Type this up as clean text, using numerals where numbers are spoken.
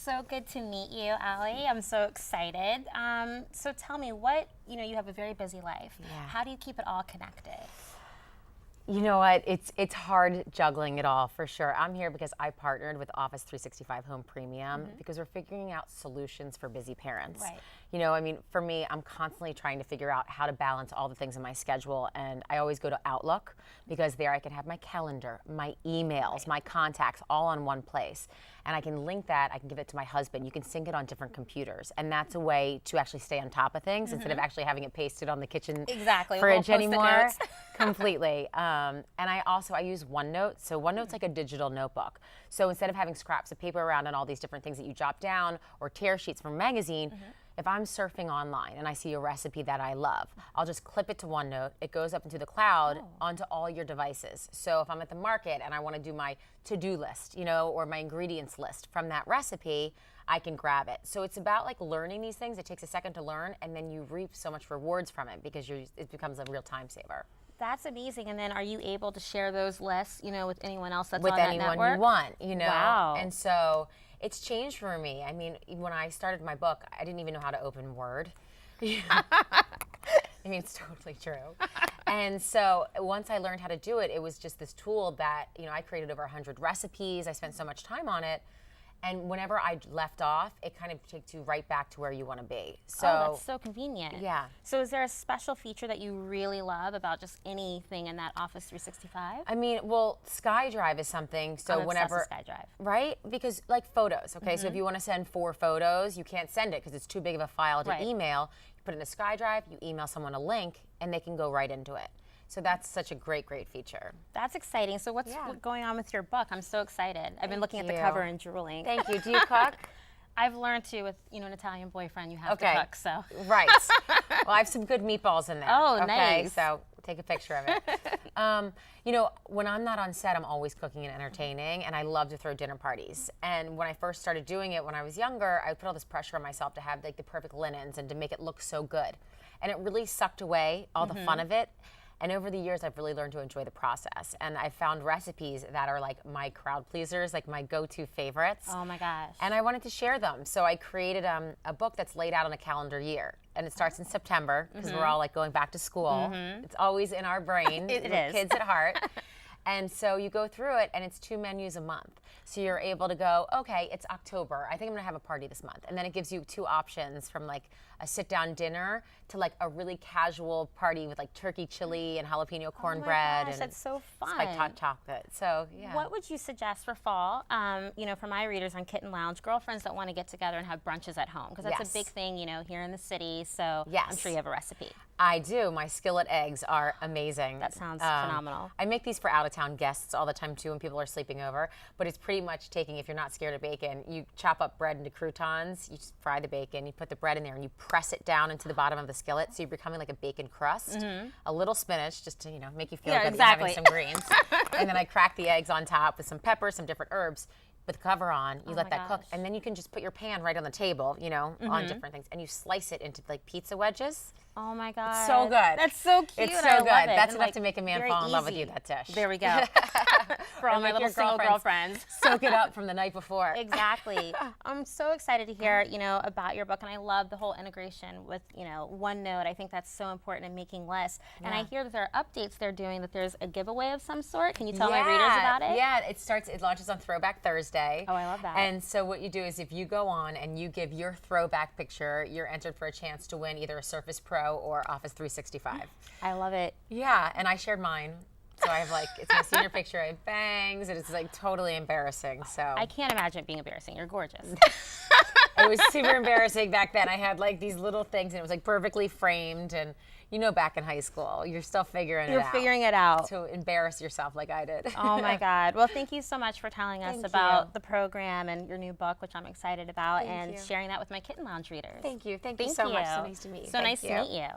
so good to meet you, Allie. I'm so excited. So tell me, you have a very busy life. Yeah. How do you keep it all connected? You know what? It's hard juggling it all for sure. I'm here because I partnered with Office 365 Home Premium because we're figuring out solutions for busy parents. Right. For me, I'm constantly trying to figure out how to balance all the things in my schedule, and I always go to Outlook because there I can have my calendar, my emails, my contacts all on one place. And I can link that, I can give it to my husband. You can sync it on different computers. And that's a way to actually stay on top of things instead of actually having it pasted on the kitchen fridge anymore. Completely. And I use OneNote. So OneNote's like a digital notebook. So instead of having scraps of paper around and all these different things that you jot down or tear sheets from a magazine, if I'm surfing online and I see a recipe that I love, I'll just clip it to OneNote. It goes up into the cloud onto all your devices. So if I'm at the market and I want to do my to-do list, or my ingredients list from that recipe, I can grab it. So it's about like learning these things. It takes a second to learn, and then you reap so much rewards from it because it becomes a real time saver. That's amazing. And then are you able to share those lists, with anyone else that's with on that anyone network? you want, Wow. And so it's changed for me. I mean, when I started my book, I didn't even know how to open Word. It's totally true. And so once I learned how to do it, it was just this tool that, I created over 100 recipes. I spent so much time on it. And whenever I left off, it kind of takes you right back to where you want to be. So that's so convenient. Yeah. So is there a special feature that you really love about just anything in that Office 365? SkyDrive is something. So I'm whenever obsessed with SkyDrive. Right? Because like photos, okay? So if you want to send 4 photos, you can't send it because it's too big of a file to email. You put it in a SkyDrive, you email someone a link, and they can go right into it. So that's such a great, great feature. That's exciting. So what's going on with your book? I'm so excited. I've been looking at the cover and drooling. Thank you. Do you cook? I've learned to with, an Italian boyfriend, you have to cook, so. Right. Well, I have some good meatballs in there. Oh, okay, nice. So take a picture of it. When I'm not on set, I'm always cooking and entertaining, and I love to throw dinner parties. And when I first started doing it when I was younger, I put all this pressure on myself to have like the perfect linens and to make it look so good. And it really sucked away all the fun of it. And over the years, I've really learned to enjoy the process. And I found recipes that are like my crowd pleasers, like my go-to favorites. Oh my gosh. And I wanted to share them. So I created a book that's laid out on a calendar year. And it starts in September because we're all like going back to school. It's always in our brain. It is. Kids at heart. And so you go through it, and it's 2 menus a month. So you're able to go, okay, it's October. I think I'm going to have a party this month. And then it gives you 2 options from like a sit-down dinner to like a really casual party with like turkey chili and jalapeno cornbread. And that's so fun. Spiked hot chocolate. So, yeah. What would you suggest for fall? For my readers on Kitten Lounge, girlfriends that want to get together and have brunches at home, because that's a big thing, here in the city. So I'm sure you have a recipe. I do. My skillet eggs are amazing. That sounds phenomenal. I make these for out-of-town guests all the time, too, when people are sleeping over. But it's pretty much taking, if you're not scared of bacon, you chop up bread into croutons, you just fry the bacon, you put the bread in there, and you press it down into the bottom of the skillet, so you're becoming like a bacon crust. A little spinach, just to, make you feel good that you're having some greens. And then I crack the eggs on top with some pepper, some different herbs. With the cover on, you let that cook, and then you can just put your pan right on the table, on different things, and you slice it into like pizza wedges. Oh my God. It's so good. That's so cute. It's so I good. love it. That's And, enough to make a man fall in love with you, that dish. There we go. For all my little single girlfriends. Soak it up from the night before. Exactly. I'm so excited to hear, about your book, and I love the whole integration with, OneNote. I think that's so important in making lists. And I hear that there are updates they're doing, that there's a giveaway of some sort. Can you tell my readers about it? Yeah, it launches on Throwback Thursday. Oh, I love that. And so what you do is if you go on and you give your throwback picture, you're entered for a chance to win either a Surface Pro or Office 365. I love it. Yeah, and I shared mine. So I have it's my senior picture. I have bangs, and it's like totally embarrassing. So I can't imagine it being embarrassing. You're gorgeous. It was super embarrassing back then. I had like these little things, and it was like perfectly framed. And back in high school, you're still figuring it out. You're figuring it out. To embarrass yourself like I did. Oh my God. Well, thank you so much for telling us about the program and your new book, which I'm excited about, and sharing that with my Kitten Lounge readers. Thank you. Thank you so much. So nice to meet you. So nice to meet you.